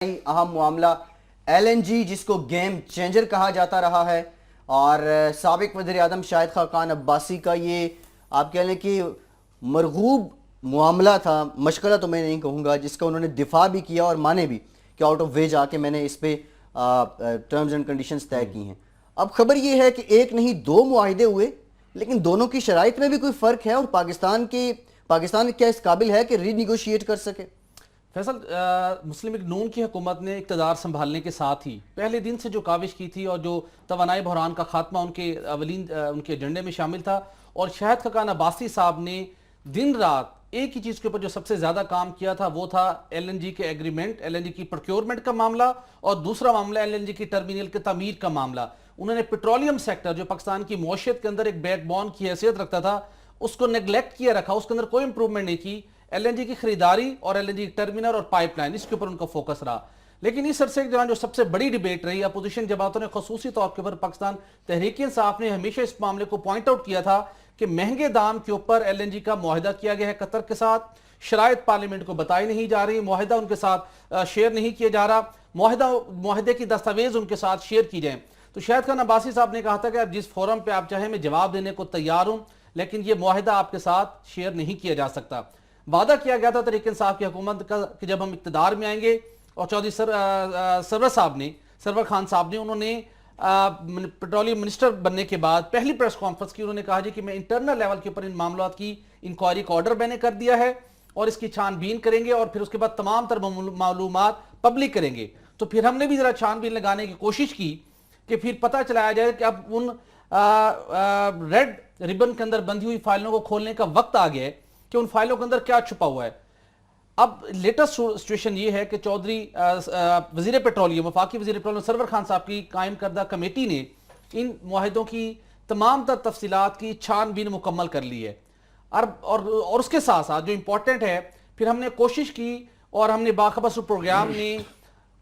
अहम मामला LNG जिसको गेम चेंजर कहा जाता रहा है और साबिक वज़ीर आज़म शाहिद खान अब्बासी का ये आप कह लें कि मरगूब मामला था, मशगला तो मैं नहीं कहूँगा, जिसका उन्होंने दिफा भी किया और माने भी कि आउट ऑफ वे जाके मैंने इस पे टर्म्स एंड कंडीशंस तय की हैं। अब खबर ये है कि एक नहीं दो मुआहिदे हुए, लेकिन दोनों की शराइत में भी कोई फ़र्क है और पाकिस्तान क्या इस काबिल है कि रीनिगोशिएट कर सके? फैसल, मुस्लिम लीग नून की हुकूमत ने इक़्तिदार संभालने के साथ ही पहले दिन से जो काविश की थी और जो तवानाई बहरान का खात्मा उनके एजेंडे में शामिल था, और शाहिद खान अब्बासी साहब ने दिन रात एक ही चीज़ के ऊपर जो सबसे ज़्यादा काम किया था वो था LNG के एग्रीमेंट, LNG की प्रोक्योरमेंट का मामला, और दूसरा मामला LNG की टर्मिनल के तमीर का मामला। उन्होंने पेट्रोलियम सेक्टर जो पाकिस्तान की मौशियत के अंदर एक बैकबोन की हैसियत रखता था उसको नेगलेक्ट किया रखा, उसके अंदर कोई इंप्रूवमेंट नहीं की। LNG की खरीदारी और LNG टर्मिनल और पाइपलाइन, इसके ऊपर उनका फोकस रहा। लेकिन इस अरसे के दौरान जो सबसे बड़ी डिबेट रही, अपोजिशन जमातों ने खसूसी तौर के ऊपर पाकिस्तान तहरीक इंसाफ ने हमेशा इस मामले को पॉइंट आउट किया था कि महंगे दाम के ऊपर LNG का मुआहिदा किया गया है कतर के साथ, शराइत पार्लियामेंट को बताई नहीं जा रही, मुआहिदा उनके साथ शेयर नहीं किया जा रहा, मुआहिदे की दस्तावेज उनके साथ शेयर की जाए। तो शाहिद खान अब्बासी साहब ने कहा था कि आप जिस फोरम पे आप चाहें मैं जवाब देने को तैयार हूं, लेकिन ये मुआहिदा आपके साथ शेयर नहीं किया जा सकता। वादा किया गया था तहरीक इंसाफ की हुकूमत का कि जब हम इक़्तिदार में आएंगे, और चौधरी सरवर खान साहब ने उन्होंने पेट्रोलियम मिनिस्टर बनने के बाद पहली प्रेस कॉन्फ्रेंस की, उन्होंने कहा जी कि मैं इंटरनल लेवल के ऊपर इन मामलों की इंक्वायरी का ऑर्डर मैंने कर दिया है और इसकी छानबीन करेंगे और फिर उसके बाद तमाम तर मालूमात पब्लिक करेंगे। तो फिर हमने भी जरा छानबीन लगाने की कोशिश की कि फिर पता चलाया जाए कि अब उन रेड रिबन के अंदर बंधी हुई फाइलों को खोलने का वक्त आ गया है कि उन फाइलों के अंदर क्या छुपा हुआ है। अब लेटेस्ट सिचुएशन ये है कि चौधरी वजीर पेट्रोलियम, वफाकी वजीर पेट्रोलियम सरवर खान साहब की कायम करदा कमेटी ने इन मुआहिदों की तमाम तर तफसीलात की छानबीन मुकम्मल कर ली है। और उसके साथ साथ जो इंपॉर्टेंट है, फिर हमने कोशिश की और हमने बाखबर प्रोग्राम ने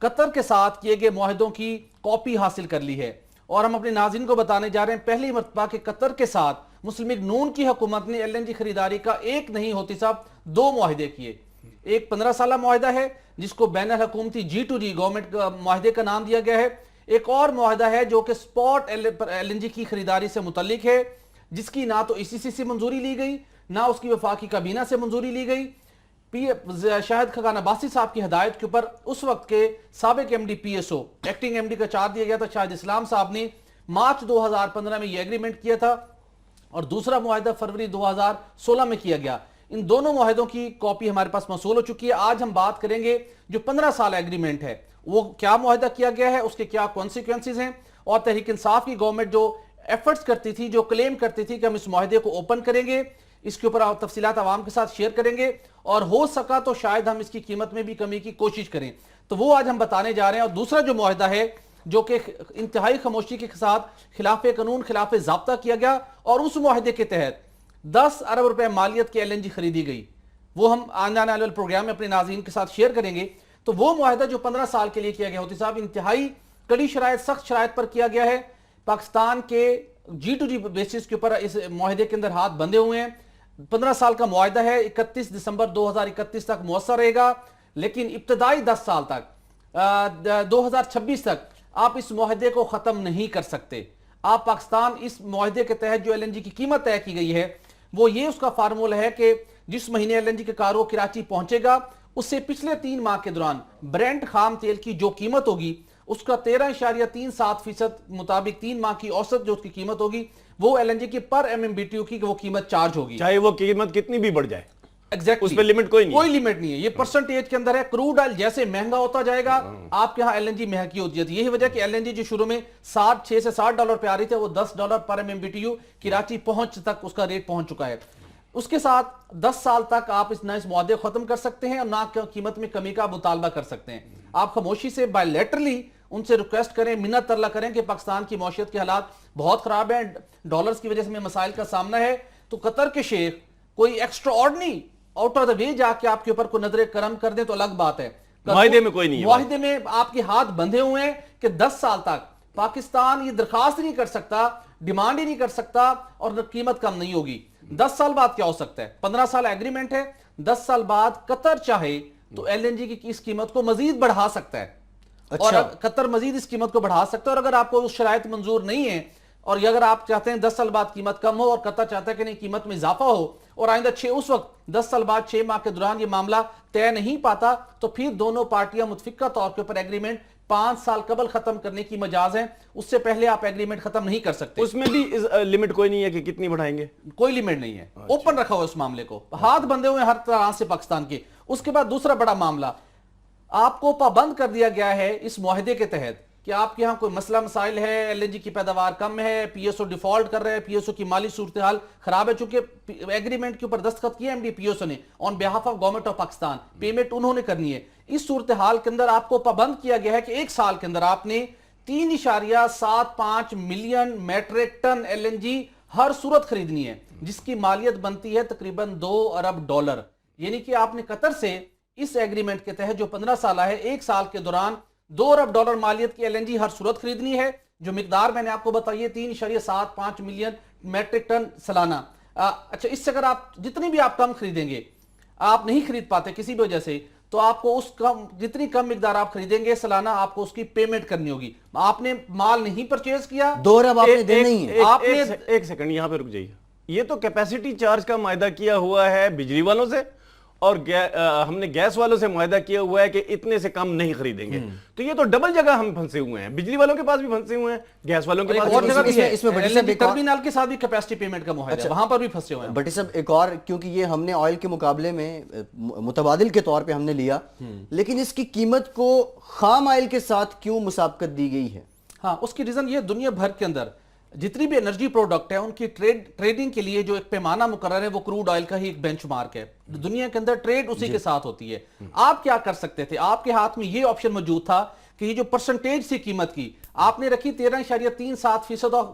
कतर के साथ किए गए मुआहिदों की कॉपी हासिल कर ली है, और हम अपने नाज़रीन को बताने जा रहे हैं पहली मरतबा के कतर के साथ मुस्लिम लीग नून की हुकूमत ने LNG खरीदारी का एक नहीं होती साहब दो मुआहिदे किए। एक 15 साल मुआहिदा है जिसको बैन हुकूमती G2G गवर्नमेंट मुआहिदे का नाम दिया गया है। एक और मुआहिदा है जो कि स्पॉट LNG की खरीदारी से मुतल्लिक है, जिसकी ना तो ECC से मंजूरी ली गई, ना उसकी वफाकी काबीना से मंजूरी ली गई। शाहिद खान अब्बासी साहब की हदायत के ऊपर उस वक्त के साबिक MD PSO एक्टिंग MD का चार्ज दिया गया था शाहिद इस्लाम साहब ने मार्च 2015 में यह एग्रीमेंट किया था, और दूसरा मुआहिदा फरवरी 2016 में किया गया। इन दोनों मुआहिदों की कॉपी हमारे पास मौसूल हो चुकी है। आज हम बात करेंगे जो 15 साल एग्रीमेंट है वो क्या मुआहिदा किया गया है, उसके क्या कॉन्सिक्वेंसेज हैं, और तहरीक इंसाफ की गवर्नमेंट जो एफर्ट्स करती थी, जो क्लेम करती थी कि हम इस मुआहिदे को ओपन करेंगे, इसके ऊपर तफसीलात आवाम के साथ शेयर करेंगे, और हो सका तो शायद हम इसकी कीमत में भी कमी की कोशिश करें, तो वो आज हम बताने जा रहे हैं। और दूसरा जो मुआहिदा है जो कि इंतहाई खामोशी के साथ खिलाफ कानून, खिलाफ ज़ाब्ता किया गया, और उस मुआहिदे के तहत 10 अरब रुपए मालियत की LNG खरीदी गई, वो हम आने वाले प्रोग्राम में अपने नाज़रीन के साथ शेयर करेंगे। तो वो मुआहिदा जो 15 साल के लिए किया गया होती साहब, इंतहाई कड़ी शराइत, सख्त शराइत पर किया गया है। पाकिस्तान के G2G बेसिस के ऊपर इस मुआहिदे के अंदर हाथ बंधे हुए हैं। 15 साल का मुआहिदा है, 31 दिसंबर 2031 तक मुअस्सर रहेगा, लेकिन इब्तदाई 10 साल तक 2026 तक आप इस मुआहिदे को खत्म नहीं कर सकते। आप पाकिस्तान इस मुआहिदे के तहत जो LNG की कीमत तय की गई है वो ये उसका फार्मूला है कि जिस महीने LNG के कार्गो कराची पहुंचेगा उससे पिछले 3 माह के दौरान ब्रेंट खाम तेल की जो कीमत होगी उसका 13.37% मुताबिक 3 माह की औसत जो उसकी कीमत होगी वो LNG की पर MMBTU की वो कीमत चार्ज होगी, चाहे वो कीमत कितनी भी बढ़ जाए। एग्जैक्टली उस पे लिमिट कोई लिमिट नहीं है। ये परसेंटेज के अंदर है। क्रूड ऑयल जैसे महंगा होता जाएगा आपके यहाँ LNG महंगी होती है। यही वजह कि LNG जो शुरू में 6 से 60 डॉलर पे आ रही थी वो $10 पर MMBTU कराची पहुंच तक उसका रेट पहुंच चुका है। उसके साथ 10 साल तक आप इस मुआहदे खत्म कर सकते हैं और ना कीमत में कमी का मुतालबा कर सकते हैं। आप खामोशी से बायलैटरली उनसे रिक्वेस्ट करें, मिन्नत तरला करें कि पाकिस्तान की मौशियत के हालात बहुत खराब है, डॉलर्स की वजह से हमें मसाइल का सामना है, तो कतर के शेख कोई extra ordinary out of the way जाके आपके ऊपर कोई नजर करम कर दे तो अलग बात है। मुआहिदे में कोई नहीं है, मुआहिदे में आपके हाथ बंधे हुए हैं कि 10 साल तक पाकिस्तान ये दरखास्त नहीं कर सकता, डिमांड ही नहीं कर सकता, और कीमत कम नहीं होगी। 10 साल बाद क्या हो सकता है? 15 साल एग्रीमेंट है, 10 साल बाद कतर चाहे تو ایل این جی کی اس قیمت کو مزید بڑھا سکتا ہے اور اچھا قطر مزید اس قیمت کو بڑھا سکتا ہے. اور اگر آپ کو اس شرائط منظور نہیں ہے اور اگر آپ چاہتے ہیں 10 سال بعد قیمت کم ہو اور قطر چاہتا ہے کہ نہیں قیمت میں اضافہ ہو اور آئندہ اس وقت 10 سال بعد 6 ماہ کے دوران یہ معاملہ طے نہیں پاتا تو پھر دونوں پارٹیاں متفقہ طور کے اوپر ایگریمنٹ 5 سال قبل ختم کرنے کی مجاز ہیں. اس سے پہلے آپ ایگریمنٹ ختم نہیں کر سکتے. اس میں بھی لمٹ کوئی نہیں ہے کہ کتنی بڑھائیں گے؟ کوئی لیمٹ نہیں ہے, اوپن رکھا ہوا اس معاملے کو, ہاتھ بندے ہوئے ہر طرح سے پاکستان کے. اس کے بعد دوسرا بڑا معاملہ, آپ کو پابند کر دیا گیا ہے اس معاہدے کے تحت کہ آپ کے ہاں کوئی مسئلہ مسائل ہے, ایل این جی کی پیداوار کم ہے, پی ایس او ڈیفالٹ کر رہے ہیں, پی ایس او کی مالی صورتحال خراب ہے, چونکہ ایگریمنٹ کے اوپر دستخط کیا M D P S O نے on behalf of government of Pakistan, payment انہوں نے کرنی ہے. اس صورتحال کے اندر آپ کو پابند کیا گیا ہے کہ 1 سال کے اندر آپ نے 3.75 million metric ton L N G ہر صورت خریدنی ہے, جس کی مالیت بنتی ہے تقریباً $2 ارب. یعنی کہ آپ نے قطر سے اس ایگریمنٹ کے تحت جو 15 سالہ ہے 1 سال کے دوران $2 ارب مالیت کی ایل این جی ہر صورت خریدنی ہے, جو مقدار میں نے آپ کو بتائی ہے 3.75 ملین میٹرک ٹن سالانہ. اچھا, اس سے اگر آپ جتنی بھی آپ کم خریدیں گے, آپ نہیں خرید پاتے کسی بھی وجہ سے, تو آپ کو اس کم جتنی کم مقدار آپ خریدیں گے سالانہ آپ کو اس کی پیمنٹ کرنی ہوگی. آپ نے مال نہیں پرچیز کیا, 2 ارب آپ نے دینا ہی ہے. آپ نے ایک سیکنڈ یہاں پہ رک جائیے. یہ تو کیپیسٹی چارج کا معاہدہ کیا ہوا ہے بجلی والوں سے, اور ہم نے گیس والوں سے معاہدہ کیا ہوا ہے کہ اتنے سے کم نہیں خریدیں گے. تو یہ تو ڈبل جگہ ہم پھنسے ہوئے ہیں, بجلی والوں کے پاس بھی پھنسے ہوئے ہیں, گیس والوں کے پاس اور بھی جگہ بھی ہے, اس میں بڑی صاحب ٹرمینل کے ساتھ بھی کیپیسٹی پیمنٹ کا معاہدہ ہے, وہاں پر بھی پھنسے ہوئے ہیں. بٹی صاحب ایک اور, کیونکہ یہ ہم نے آئل کے مقابلے میں متبادل کے طور پہ ہم نے لیا, لیکن اس کی قیمت کو خام آئل کے ساتھ کیوں مسابقت دی گئی ہے؟ ہاں, اس کی ریزن یہ دنیا بھر کے اندر جتنی بھی انرجی پروڈکٹ ہیں ان کی ٹریڈنگ کے لیے جو ایک پیمانہ مقرر ہے وہ کروڈ آئل کا ہی ایک بینچ مارک ہے. دنیا کے اندر ٹریڈ اسی کے ساتھ ہوتی ہے. آپ کیا کر سکتے تھے, آپ کے ہاتھ میں یہ آپشن موجود تھا کہ یہ جو پرسنٹیج تھی قیمت کی آپ نے رکھی 13.37% آف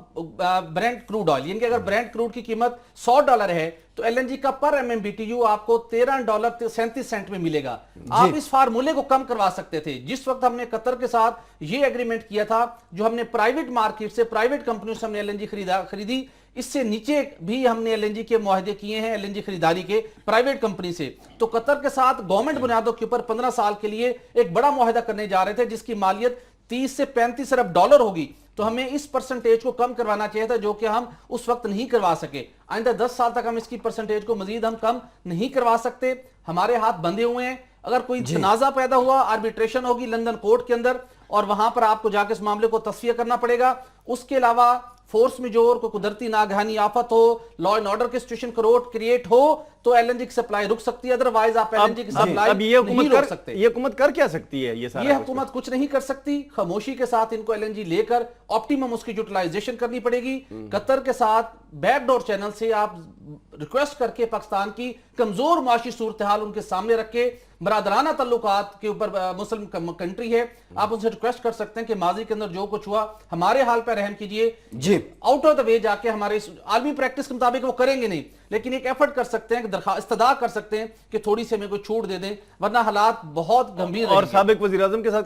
برینٹ کروڈ آئل, یعنی کہ اگر برینٹ کروڈ کی قیمت $100 ہے تو ایل این جی کا per M M B T U آپ کو $13.37 میں ملے گا. آپ اس فارمولے کو کم کروا سکتے تھے. جس وقت ہم نے قطر کے ساتھ یہ ایگریمنٹ کیا تھا, جو ہم نے پرائیویٹ مارکیٹ سے پرائیویٹ کمپنیوں سے ہم نے ایل این جی خریدی, اس سے نیچے بھی ہم نے ایل این جی کے معاہدے کیے ہیں ایل این جی خریداری کے پرائیویٹ کمپنی سے. تو قطر کے ساتھ گورنمنٹ بنیادوں کے اوپر 15 سال کے لیے ایک بڑا معاہدہ کرنے جا رہے تھے جس کی مالیت 30 سے 35 ارب ڈالر ہوگی. تو ہمیں اس پرسنٹیج کو کم کروانا چاہیے تھا, جو کہ ہم اس وقت نہیں کروا سکے. آئندہ 10 سال تک ہم اس کی پرسنٹیج کو مزید ہم کم نہیں کروا سکتے. ہمارے ہاتھ بندھے ہوئے ہیں. اگر کوئی تنازع پیدا ہوا, آربیٹریشن ہوگی لندن کورٹ کے اندر, اور وہاں پر آپ کو جا کے اس معاملے کو تصفیہ کرنا پڑے گا. اس کے علاوہ فورس میجور, کوئی قدرتی ناگہانی آفت ہو, لا اینڈ آرڈر کی سچویشن کریٹ ہو, تو ایل این جی کی سپلائی رک سکتی ہے. ادروائز آپ ایل این جی کی سپلائی نہیں روک سکتے. یہ حکومت کر کیا سکتی ہے؟ یہ حکومت کچھ نہیں کر سکتی. خاموشی کے ساتھ ان کو ایل این جی لے کر آپٹیمم اس کی یوٹیلائزیشن کرنی پڑے گی. قطر کے ساتھ بیک ڈور چینل سے آپ ریکویسٹ کر کے پاکستان کی کمزور معاشی صورتحال ان کے سامنے رکھ کے, برادرانہ تعلقات کے اوپر مسلم کنٹری ہے, آپ ان سے ریکویسٹ کر سکتے ہیں کہ ماضی کے اندر جو کچھ ہوا ہمارے حال پہ رحم کیجئے. جی, آؤٹ آف دا وے جا کے ہمارے عالمی پریکٹس کے مطابق وہ کریں گے نہیں, لیکن ایک ایفرٹ کر سکتے ہیں کہ استدعا کر سکتے ہیں کہ تھوڑی سی ہمیں کوئی چھوٹ دے دیں, ورنہ حالات بہت گمبھیر. اور سابق وزیر اعظم کے ساتھ